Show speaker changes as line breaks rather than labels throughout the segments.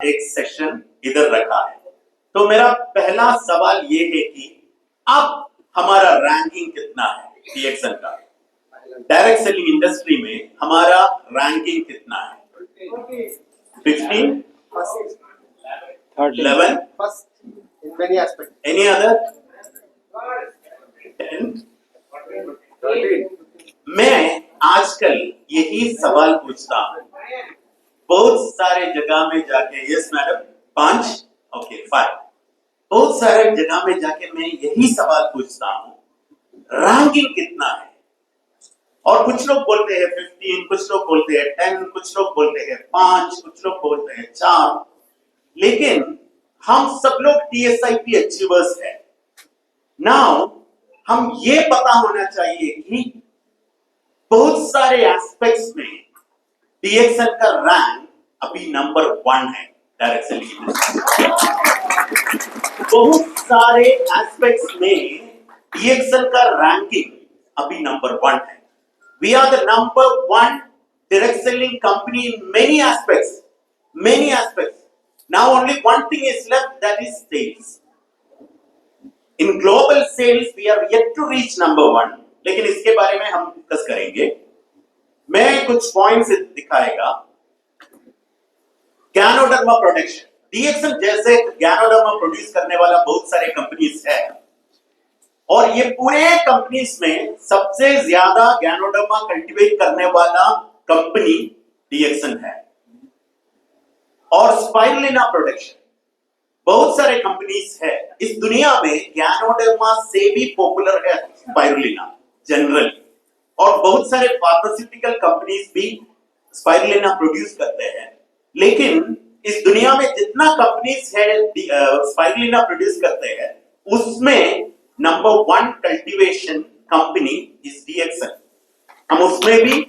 एक सेशन इधर रखा है। तो मेरा पहला सवाल ये है कि अब हमारा रैंकिंग कितना है डीएक्सन का? डायरेक्ट सेलिंग इंडस्ट्री में हमारा रैंकिंग कितना है? 15, 11,
First, in many aspects.
any other? 10?
13.
मैं आजकल यही सवाल पूछता हूँ बहुत सारे जगह में जाके। Yes madam, 5, okay 5। बहुत सारे जगह में जाके मैं यही सवाल पूछता हूँ, रैंकिंग कितना है? और कुछ लोग बोलते हैं 15, कुछ लोग बोलते हैं 10, कुछ लोग बोलते हैं 5, कुछ लोग बोलते हैं 4। लेकिन हम सब लोग TSIP अचीवर्स हैं। नाउ हम ये पता होना चाहिए कि बहुत सारे एस्पेक्ट्स में डीएक्सन का रैंक अभी नंबर 1 है डायरेक्ट सेलिंग। बहुत सारे एस्पेक्ट्स में डीएक्सन का रैंकिंग अभी नंबर 1 है। We are the number 1 direct selling company in many aspects. Many aspects. Now only one thing is left, that is sales. In global sales we are yet to reach number 1, लेकिन इसके बारे में हम discuss करेंगे। मैं कुछ points दिखाएगा। Ganoderma production, डीएक्सन जैसे गैनोडर्मा प्रोड्यूस करने वाला बहुत सारे कंपनीज है, और ये पूरे कंपनीज में सबसे ज्यादा गैनोडर्मा कल्टीवेट करने वाला कंपनी डीएक्सन है। और स्पाइरुलिना प्रोडक्शन, बहुत सारे कंपनीज है इस दुनिया में, गैनोडर्मा से भी पॉपुलर है स्पाइरुलिना जनरली। और बहुत सारे फार्मास्यूटिकल कंपनीज भी स्पाइरुलिना प्रोड्यूस करते हैं। लेकिन इस दुनिया में जितना कंपनीज है स्पाइरुलिना प्रोड्यूस करते हैं, उसमें नंबर 1 कल्टीवेशन कंपनी इज डीएक्सन। हम उसमें भी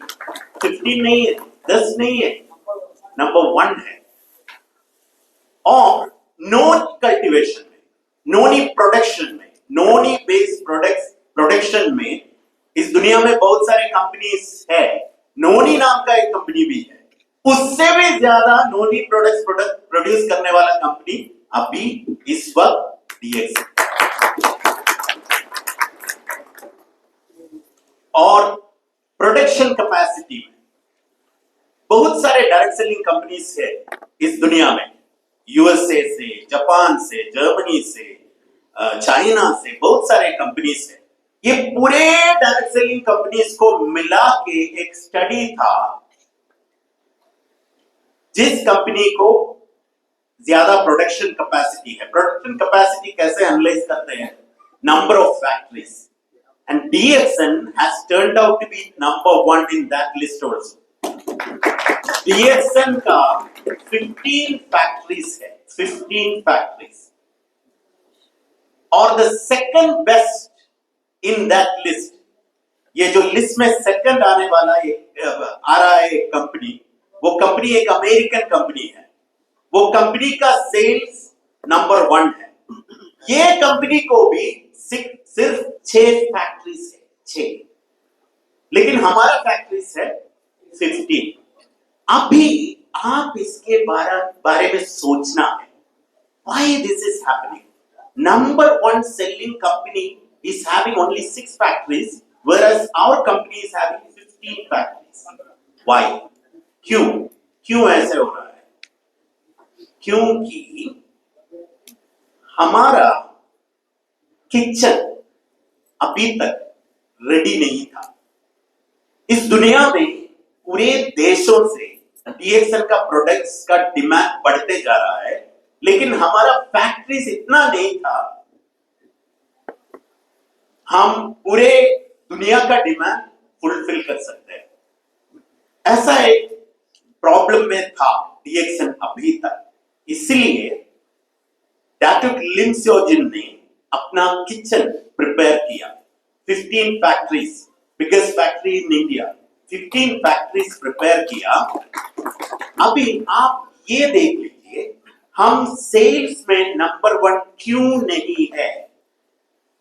15 नहीं है, 10 नहीं है, नंबर 1 है। और नोनी कल्टीवेशन में, नोनी प्रोडक्शन में, नोनी बेस्ड प्रोडक्शन में इस दुनिया में बहुत सारे कंपनीज है। नोनी नाम का एक कंपनी भी है, उससे भी ज्यादा नोनी प्रोडक्ट प्रोड्यूस करने वाला कंपनी अभी इस वक्त डीएक्सन। और प्रोडक्शन कैपेसिटी में बहुत सारे डायरेक्ट सेलिंग कंपनीज है इस दुनिया में, यूएसए से, जापान से, जर्मनी से, चाइना से, बहुत सारे कंपनीज है। ये पूरे डायरेक्ट सेलिंग कंपनीज को मिला के एक स्टडी था, जिस कंपनी को ज्यादा प्रोडक्शन कैपेसिटी है। प्रोडक्शन कैपेसिटी कैसे एनालाइज करते हैं? Number of factories, and DXN has turned out to be number 1 in that list also. DXN का 15 फैक्ट्रीज है, 15 फैक्ट्रीज। और the second best in that list, ये जो लिस्ट में सेकंड आने वाला आ रहा है एक कंपनी, वो कंपनी एक अमेरिकन कंपनी है। वो कंपनी का सेल्स नंबर 1 है। ये कंपनी को भी सिर्फ 6 फैक्ट्रीज है, 6, लेकिन हमारा फैक्ट्रीज है 15। अभी आप इसके बारे में सोचना है, why this is happening? Number 1 selling company is having only 6 factories, whereas our company is having 15 factories. Why? क्यों ऐसे हो रहा है? क्योंकि हमारा किचन अभी तक रेडी नहीं था। इस दुनिया में पूरे देशों से डीएक्सन का प्रोडक्ट्स का डिमांड बढ़ते जा रहा है, लेकिन हमारा फैक्ट्रीज इतना नहीं था हम पूरे दुनिया का डिमांड फुलफिल कर सकते हैं। ऐसा एक प्रॉब्लम में था डीएक्सन अभी तक। इसलिए डॉक्टर लिन सियोजिन ने अपना किचन प्रिपेयर किया। 15 factories, biggest factory in India, 15 factories prepare किया। अभी आप ये देख लीजिए, हम सेल्स में नंबर 1 क्यों नहीं है?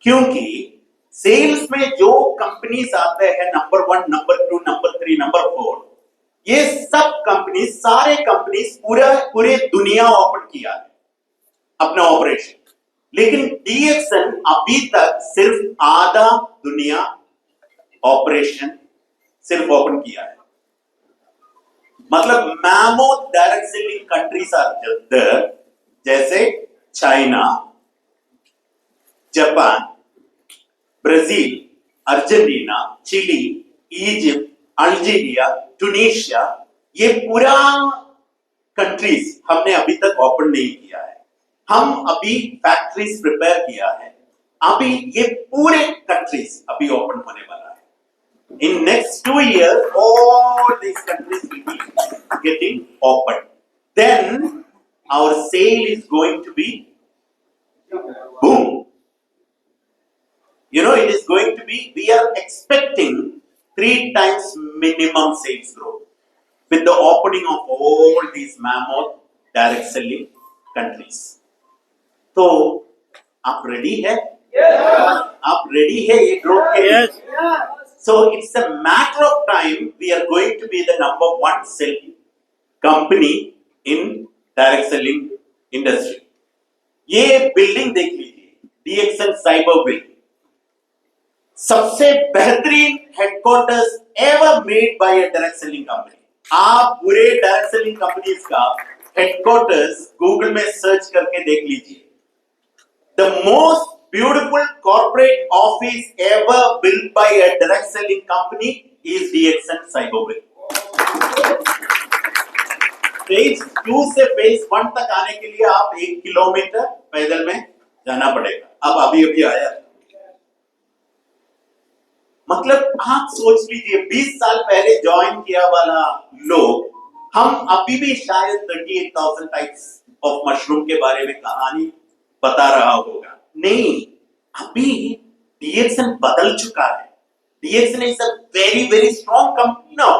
क्योंकि सेल्स में जो कंपनीज आते हैं नंबर 1, नंबर 2, नंबर 3, नंबर 4, ये सब कंपनी, सारे कंपनीज पूरे दुनिया ओपन किया है अपना ऑपरेशन, लेकिन डीएक्सन अभी तक सिर्फ आधा दुनिया ऑपरेशन सिर्फ ओपन किया है। मतलब mammoth direct selling countries are there, जैसे China, Japan, Brazil, Argentina, Chile, Egypt, Algeria, Tunisia, ये पूरा कंट्रीज हमने अभी तक ओपन नहीं किया है। हम अभी फैक्ट्रीज प्रिपेयर किया है, अभी ये पूरे कंट्रीज अभी ओपन होने वाला है। In next 2 years, all these countries will be getting open. Then our sale is going to be boom. You know, it is going to be, we are expecting 3 times minimum sales growth with the opening of all these mammoth direct selling countries. तो आप ready है? आप ready है ये growth के लिए? So it's a matter of time we are going to be the number 1 selling company in direct selling industry. ये building देख लीजिए, डीएक्सन साइबर बिल्डिंग, सबसे बेहतरीन headquarters ever made by a direct selling company. आप पूरे direct selling companies का headquarters Google में search करके देख लीजिए। The most beautiful corporate office ever built by a direct selling company is DXN Cyberbill. Phase 2 से phase 1 तक आने के लिए आप 1 किलोमीटर पैदल में जाना पड़ेगा। अब अभी आया, मतलब आप सोच लीजिए 20 साल पहले ज्वाइन किया वाला लोग, हम अभी भी शायद 38,000 टाइप्स ऑफ मशरूम के बारे में कहानी बता रहा होगा। नहीं, अभी डीएक्सन बदल चुका है। DXN is a very very strong company now.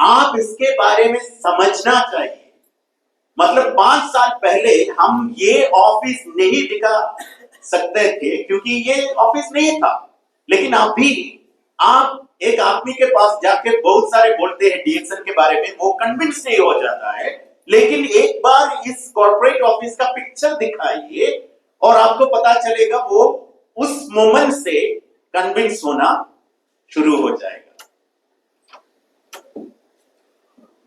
आप इसके बारे में समझना चाहिए। मतलब 5 साल पहले हम ये ऑफिस नहीं दिखा सकते थे क्योंकि ये ऑफिस नहीं था, लेकिन अभी आप एक आदमी के पास जाके बहुत सारे बोलते हैं डीएक्सन के बारे में, वो कन्विंस नहीं हो जाता है। लेकिन एक बार इस कॉर्पोरेट ऑफिस का पिक्चर दिखाइए और आपको पता चलेगा, वो उस मोमेंट से कन्विंस होना शुरू हो जाएगा।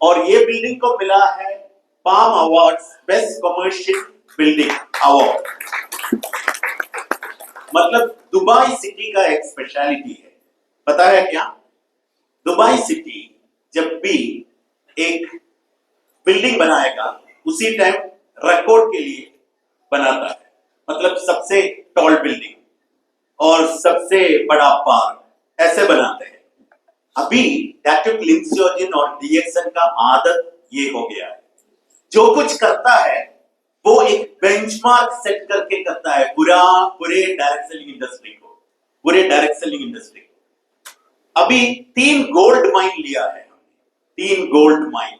और ये बिल्डिंग को मिला है palm awards best commercial building award. मतलब दुबई सिटी का एक स्पेशलिटी है, पता है क्या? दुबई सिटी जब भी एक बिल्डिंग बनाएगा उसी टाइम रिकॉर्ड के लिए बनाता है। मतलब सबसे टॉल बिल्डिंग और सबसे बड़ा पार्क ऐसे बनाते हैं। अभी डॉक्टर लिंक्सियोजिन और डीएक्सन का आदत ये हो गया है, जो कुछ करता है वो एक बेंचमार्क सेट करके करता है पूरे डायरेक्ट सेलिंग इंडस्ट्री को, पूरे डायरेक्ट सेलिंग इंडस्ट्री को। अभी 3 गोल्ड माइन लिया है, 3 गोल्ड माइन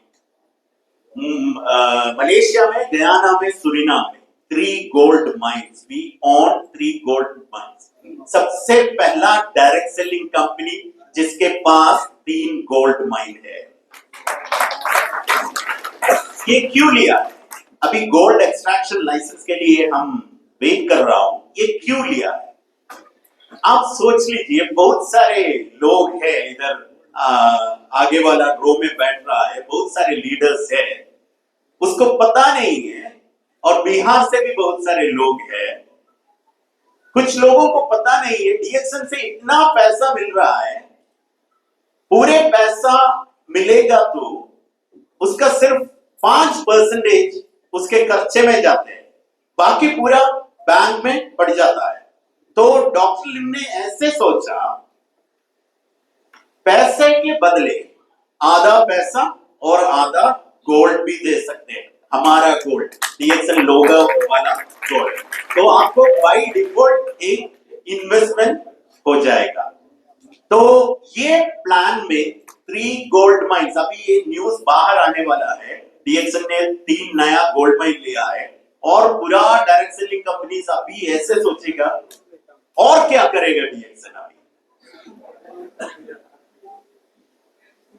मलेशिया में, गयाना में, सुरीनाम में। 3 gold mines, we own 3 gold mines. सबसे पहला डायरेक्ट सेलिंग कंपनी जिसके पास 3 गोल्ड माइन है। ये क्यों लिया? अभी गोल्ड एक्सट्रैक्शन लाइसेंस के लिए हम वेट कर रहा हूं, ये क्यों लिया है? आप सोच लीजिए, बहुत सारे लोग हैं इधर, आगे वाला रो में बैठ रहा है, बहुत सारे लीडर्स हैं, उसको पता नहीं है। और बिहार से भी बहुत सारे लोग हैं, कुछ लोगों को पता नहीं है डीएक्सन से इतना पैसा मिल रहा है। पूरे पैसा मिलेगा तो उसका सिर्फ 5% उसके खर्चे में जाते हैं, बाकी पूरा बैंक में पड़ जाता है। तो डॉक्टर लिम ने ऐसे सोचा, पैसे के बदले आधा पैसा और आधा गोल्ड भी दे सकते हैं। हमारा गोल्ड, डीएक्सन लोगो वाला गोल्ड, तो आपको बाय डिफॉल्ट एक इन्वेस्टमेंट हो जाएगा। तो ये प्लान में 3 गोल्ड माइंस, अभी ये न्यूज बाहर आने वाला है, डीएक्सन ने 3 नया गोल्ड माइन लिया है। और पूरा डायरेक्ट सेलिंग कंपनीज अभी ऐसे सोचेगा, और क्या करेगा डीएक्सन अभी?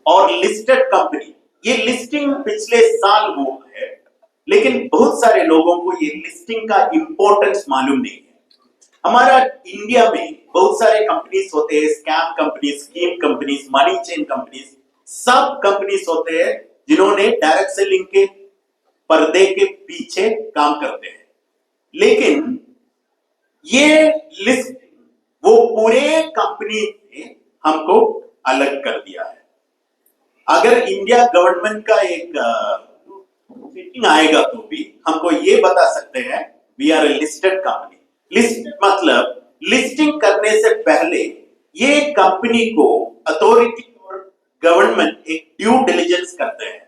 और लिस्टेड कंपनी, ये लिस्टिंग पिछले साल हुआ है, लेकिन बहुत सारे लोगों को ये लिस्टिंग का इंपॉर्टेंस मालूम नहीं है। हमारा इंडिया में बहुत सारे कंपनीज होते हैं, scam companies, scheme companies, money chain companies, सब कंपनीज होते हैं जिन्होंने डायरेक्ट सेलिंग के पर्दे के पीछे काम करते हैं। लेकिन ये लिस्ट वो पूरे कंपनी ने हमको अलग कर दिया है। अगर इंडिया गवर्नमेंट का एक मीटिंग आएगा तो भी हमको ये बता सकते हैं we are a listed company. List मतलब लिस्टिंग करने से पहले ये कंपनी को अथॉरिटी और गवर्नमेंट एक ड्यू डिलिजेंस करते हैं।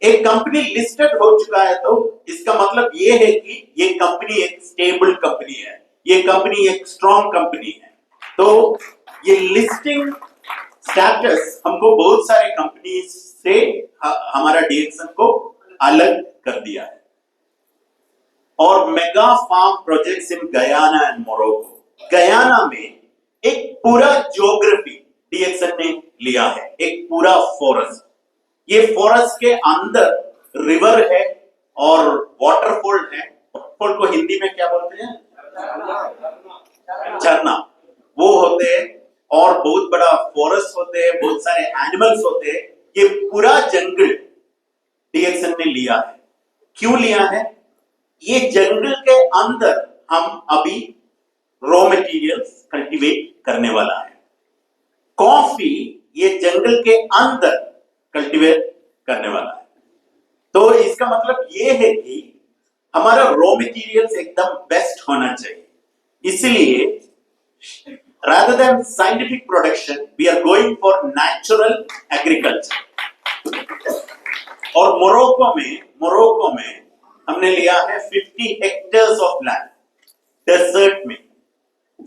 एक कंपनी लिस्टेड हो चुका है तो इसका मतलब ये है कि ये कंपनी एक स्टेबल कंपनी है, ये कंपनी एक स्ट्रॉन्ग कंपनी है। तो ये लिस्टिंग स्टेटस हमको बहुत सारे कंपनी से हमारा डीएक्सन को अलग कर दिया है। और mega farm projects in Guyana and Morocco, Guyana में एक पूरा ज्योग्राफी डीएक्सन ने लिया है, एक पूरा फॉरेस्ट। ये फॉरेस्ट के अंदर रिवर है और वाटरफॉल है। वाटरफॉल को हिंदी में क्या बोलते हैं? झरना। वो होते हैं और बहुत बड़ा फॉरेस्ट होते हैं, बहुत सारे एनिमल्स होते हैं। ये पूरा जंगल डीएक्सन ने लिया है। क्यों लिया है? ये जंगल के अंदर हम अभी रॉ मटेरियल्स कल्टीवेट करने वाला है। कॉफी ये जंगल के अंदर कल्टीवेट करने वाला है। तो इसका मतलब ये है कि हमारा रॉ मटेरियल्स एकदम बेस्ट होना चाहिए। इसलिए rather than scientific production we are going for natural agriculture। और मोरक्को में हमने लिया है 50 हेक्टेयर्स ऑफ लैंड, डेजर्ट में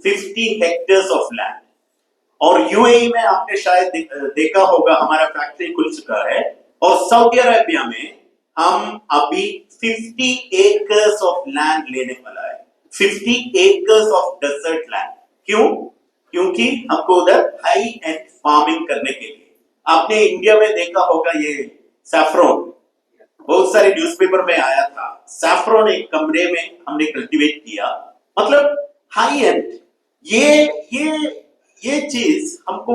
50 हेक्टेयर्स ऑफ लैंड। और यूएई में आपने शायद देखा होगा हमारा फैक्ट्री खुल चुका है। और सऊदी अरेबिया में हम अभी 50 एकर्स ऑफ लैंड लेने वाला है, 50 एकर्स ऑफ डेजर्ट लैंड। क्यों? क्योंकि हमको उधर हाई एंड फार्मिंग करने के लिए। आपने इंडिया में देखा होगा ये सैफरॉन, बहुत सारे न्यूज़पेपर में आया था। सैफरॉन एक कमरे में हमने कल्टीवेट किया, मतलब हाई एंड। ये चीज हमको,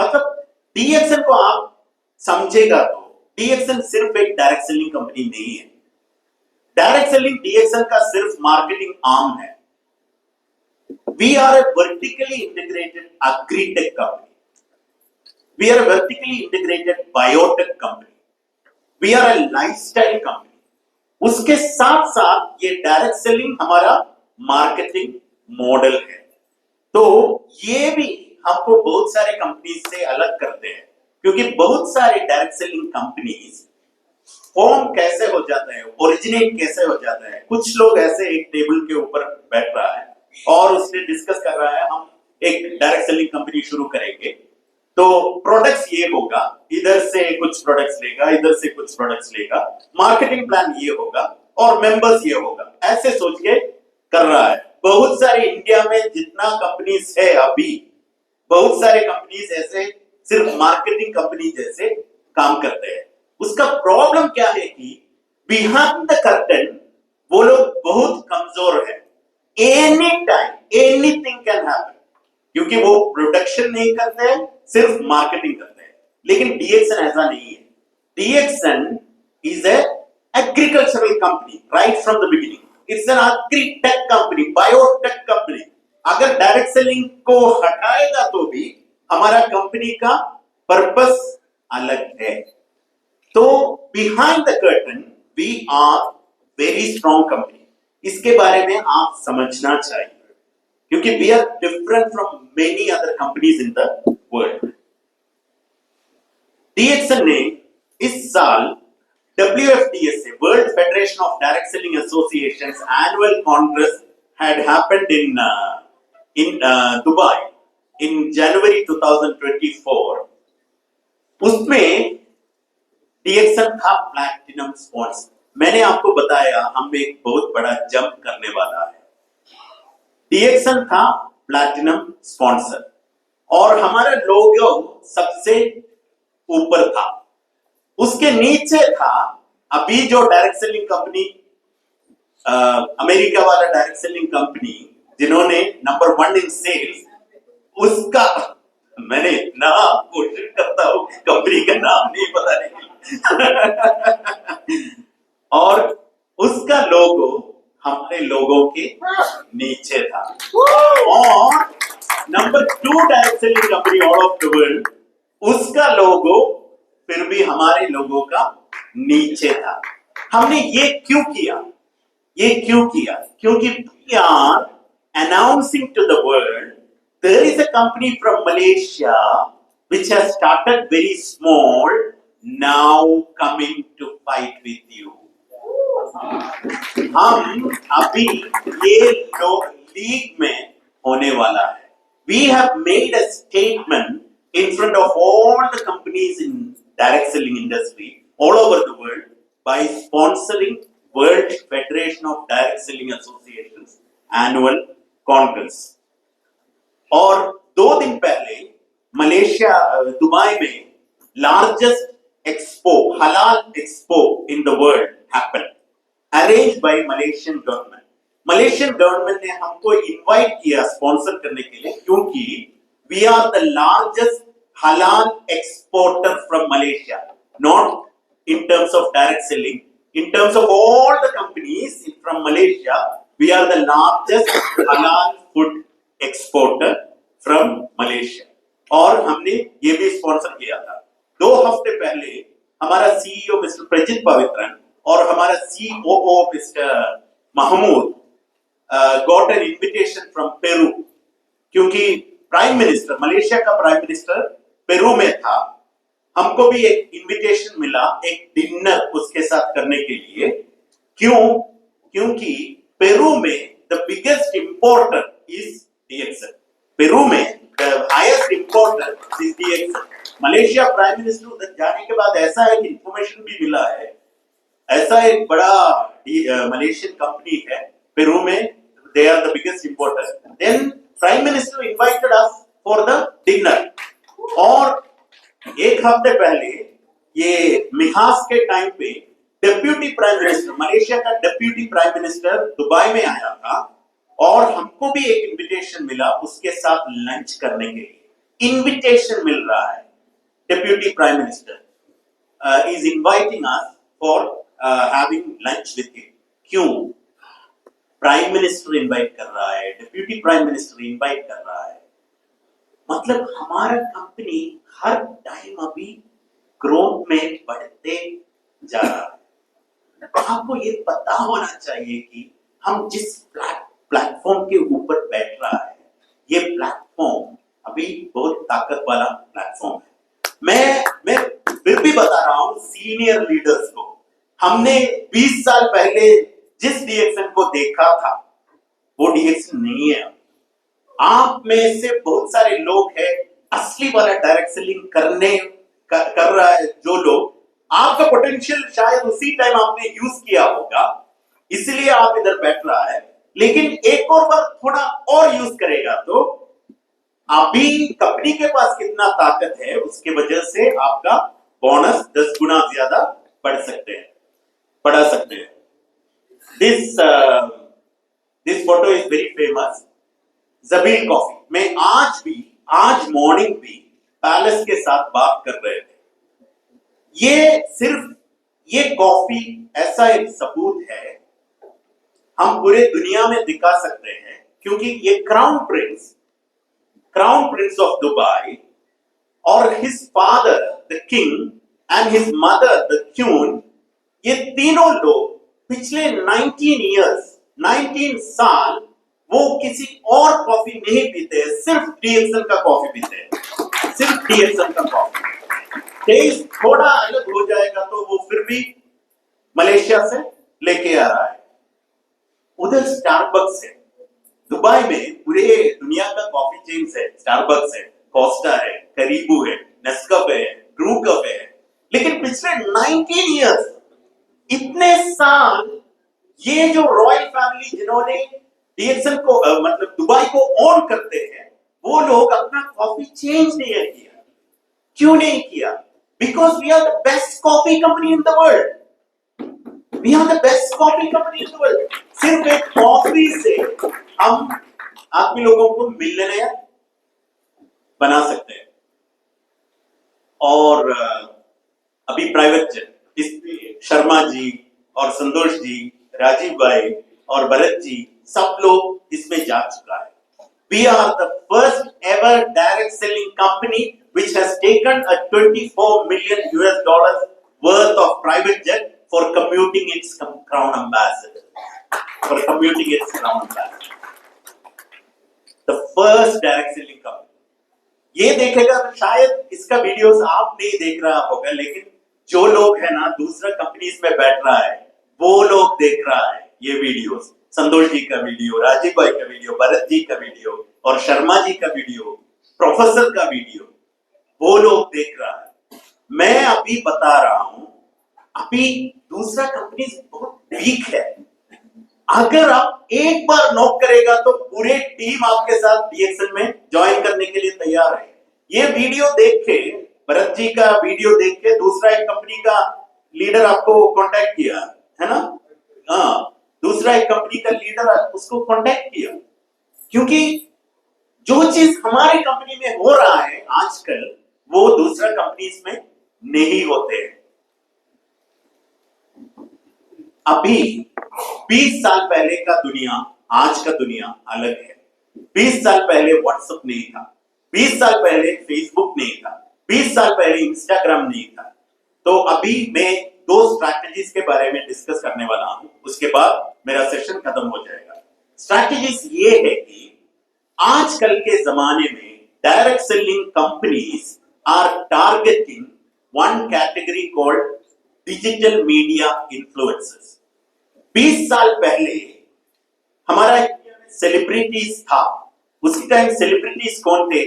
मतलब डीएक्सन को आप समझेगा तो डीएक्सन सिर्फ एक डायरेक्ट सेलिंग कंपनी नहीं है। डायरेक्ट सेलिंग डीएक्सन का सिर्फ मार्केटिंग आर्म है। We are a vertically integrated agri-tech company. We are a vertically integrated biotech company. We are a lifestyle company. उसके साथ साथ ये डायरेक्ट सेलिंग हमारा मार्केटिंग मॉडल है। तो ये भी हमको बहुत सारे कंपनीज से अलग करते हैं, क्योंकि बहुत सारे डायरेक्ट सेलिंग कंपनीज फॉर्म कैसे हो जाते हैं, ओरिजिनेट कैसे हो जाते हैं। कुछ लोग ऐसे एक टेबल के ऊपर बैठ रहा है और उसने डिस्कस कर रहा है हम एक डायरेक्ट सेलिंग कंपनी शुरू करेंगे, तो प्रोडक्ट्स ये होगा, इधर से कुछ प्रोडक्ट्स लेगा, इधर से कुछ प्रोडक्ट्स लेगा, मार्केटिंग प्लान ये होगा और मेंबर्स ये होगा, ऐसे सोच के कर रहा है। बहुत सारे इंडिया में जितना कंपनीज है अभी, बहुत सारे कंपनीज ऐसे सिर्फ मार्केटिंग कंपनी जैसे काम करते हैं। उसका प्रॉब्लम क्या है कि बिहाइंड द कर्टन वो लोग बहुत कमजोर है। Any time anything can happen, क्योंकि वो प्रोडक्शन नहीं करते हैं, सिर्फ मार्केटिंग करते हैं। लेकिन डीएक्सन ऐसा नहीं है। DXN is a agricultural company right from the beginning. It's an agritech company, biotech company. अगर डायरेक्ट सेलिंग को हटाएगा तो भी हमारा कंपनी का पर्पस अलग है। तो behind the curtain we are very strong company. इसके बारे में आप समझना चाहिए, क्योंकि we are different from many other companies in the world. DXN ने इस साल WFDSA, World Federation of Direct Selling Associations annual congress had happened in Dubai in January 2024. उसमें डीएक्सन था प्लैटिनम स्पॉन्सर। मैंने आपको बताया हम एक बहुत बड़ा जंप करने वाला है। डीएक्सन था प्लैटिनम स्पॉन्सर और हमारा लोगो सबसे ऊपर था, उसके नीचे था अभी जो डायरेक्ट सेलिंग कंपनी, अमेरिका वाला डायरेक्ट सेलिंग कंपनी जिन्होंने नंबर 1 इन सेल्स, उसका मैंने नाम कोशिश करता हूं, कंपनी का नाम नहीं पता नहीं और उसका लोगो हमारे लोगों के नीचे था। और number 2 direct selling company all of the world, उसका लोगो फिर भी हमारे लोगों का नीचे था। हमने ये क्यों किया? क्योंकि we are announcing to the world there is a company from Malaysia which has started very small, now coming to fight with you. हम अभी ये लीग में होने वाला है। We have made a statement in front of all the companies in direct selling industry all over the world by sponsoring World Federation of Direct Selling Associations annual congress. और 2 दिन पहले मलेशिया दुबई में largest expo, halal expo in the world happened, arranged by Malaysian government. Malaysian government ने हमको invite किया sponsor करने के लिए, क्योंकि we are the largest halal exporter from Malaysia, not in terms of direct selling, in terms of all the companies from Malaysia, we are the largest halal food exporter from Malaysia. और हमने ये भी sponsor किया था। 2 हफ्ते पहले हमारा CEO mister Prajit Pavithran और हमारा COO mister Mahmood got an invitation from Peru, क्योंकि प्राइम मिनिस्टर, मलेशिया का प्राइम मिनिस्टर पेरू में था। हमको भी एक इनविटेशन मिला एक डिनर उसके साथ करने के लिए। क्योंकि पेरू में the biggest importer is DXL। Peru में the highest importer is DXL। Malaysia prime minister उधर जाने के बाद ऐसा एक इंफॉर्मेशन भी मिला है, ऐसा एक बड़ा मलेशियन कंपनी है पेरू में, they are the biggest importer. Then prime minister invited us for the dinner. और 1 हफ्ते पहले ये मिहास के टाइम पे डेप्यूटी प्राइम मिनिस्टर, मलेशिया का डेप्यूटी प्राइम मिनिस्टर दुबई में आया था और हमको भी एक इनविटेशन मिला उसके साथ लंच करने के लिए। इनविटेशन मिल रहा है, deputy prime minister is inviting us for having lunch with him. क्यों? प्राइम मिनिस्टर इनवाइट कर रहा है, डेप्यूटी प्राइम मिनिस्टर इनवाइट कर रहा है, मतलब हमारा कंपनी हर टाइम अभी ग्रोथ में बढ़ते जा रहा है। आपको ये पता होना चाहिए कि हम जिस प्लेटफॉर्म के ऊपर बैठ रहा है, ये प्लेटफॉर्म अभी बहुत ताकत वाला प्लेटफॉर्म है। मैं फिर भी बता रहा हूं सीनियर लीडर्स को, हमने 20 साल पहले जिस DXL को देखा था वो DXL नहीं है। आप में से बहुत सारे लोग हैं असली वाला डायरेक्ट सेलिंग कर रहा है, जो लोग आपका पोटेंशियल शायद उसी टाइम आपने यूज किया होगा, इसलिए आप इधर बैठ रहा है, लेकिन एक और बार थोड़ा और यूज करेगा तो अभी कंपनी के पास कितना ताकत है उसके वजह से आपका बोनस 10 गुना ज्यादा बढ़ा सकते हैं। This photo is very famous, Zabeel coffee में आज मॉर्निंग भी पैलेस के साथ बात कर रहे थे। ये कॉफी ऐसा एक सबूत है, हम पूरे दुनिया में दिखा सकते हैं, क्योंकि ये क्राउन प्रिंस ऑफ दुबई और his father the king and his mother the queen, ये तीनों लोग पिछले 19 साल वो किसी और कॉफी नहीं पीते, सिर्फ DXL का कॉफी पीते हैं, सिर्फ DXL का कॉफी। टेस्ट थोड़ा अलग हो जाएगा तो वो फिर भी मलेशिया से लेके आ रहा है। उधर स्टारबक्स है, दुबई में पूरे दुनिया का कॉफी चेन्स है, स्टारबक्स है, कोस्टा है, करीबू है, नेस्कैफे है, ब्रू कैफे है, लेकिन पिछले 19 इयर्स, इतने साल, ये जो रॉयल फैमिली जिन्होंने DXL को मतलब दुबई को ऑन करते हैं, वो लोग अपना कॉफी चेंज नहीं किया। क्यों नहीं किया? because we are the best coffee company in the world. We are the best coffee company in the world. सिर्फ एक कॉफी से हम आपके लोगों को मिलियनेयर बना सकते हैं। और अभी प्राइवेट जेट, इसमें शर्मा जी और संतोष जी, राजीव भाई और भरत जी, सब लोग इसमें जा चुका है। We are the first ever direct selling company which has taken a $24 million worth of private jet for commuting its crown ambassador. For commuting its crown ambassador. The first direct selling company. ये देखेगा तो शायद इसका videos आप नहीं देख रहा होगा, लेकिन जो लोग है ना दूसरा कंपनीज में बैठ रहा है वो लोग देख रहा है ये वीडियोस। संतोष जी का वीडियो, राजीव भाई का वीडियो, भरत जी का वीडियो और शर्मा जी का वीडियो, प्रोफेसर का वीडियो, वो लोग देख रहा है। मैं अभी बता रहा हूं, अभी दूसरा कंपनी बहुत वीक है। अगर आप एक बार नॉक करेगा तो पूरे टीम आपके साथ डीएक्सएल में ज्वाइन करने के लिए तैयार है। ये वीडियो देख के, भरत जी का वीडियो देख के दूसरा एक कंपनी का लीडर आपको कांटेक्ट किया है ना? हाँ, दूसरा एक कंपनी का लीडर उसको कांटेक्ट किया, क्योंकि जो चीज हमारे कंपनी में हो रहा है आजकल वो दूसरा कंपनीज में नहीं होते हैं। अभी 20 साल पहले का दुनिया, आज का दुनिया अलग है। 20 साल पहले व्हाट्सएप नहीं था, 20 साल पहले फेसबुक नहीं था, 20 साल पहले इंस्टाग्राम नहीं था। तो अभी मैं 2 स्ट्रैटेजीज के बारे में डिस्कस करने वाला हूं, उसके बाद मेरा सेशन खत्म हो जाएगा। स्ट्रैटेजीज ये है कि आजकल के जमाने में direct selling companies are targeting one category called digital media influencers. 20 साल पहले हमारा सेलिब्रिटीज था, उसी टाइम सेलिब्रिटीज कौन थे?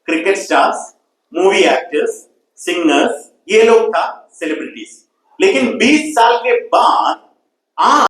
Cricket stars, movie actors, singers, ये लोग था सेलिब्रिटीज। लेकिन 20 साल के बाद आज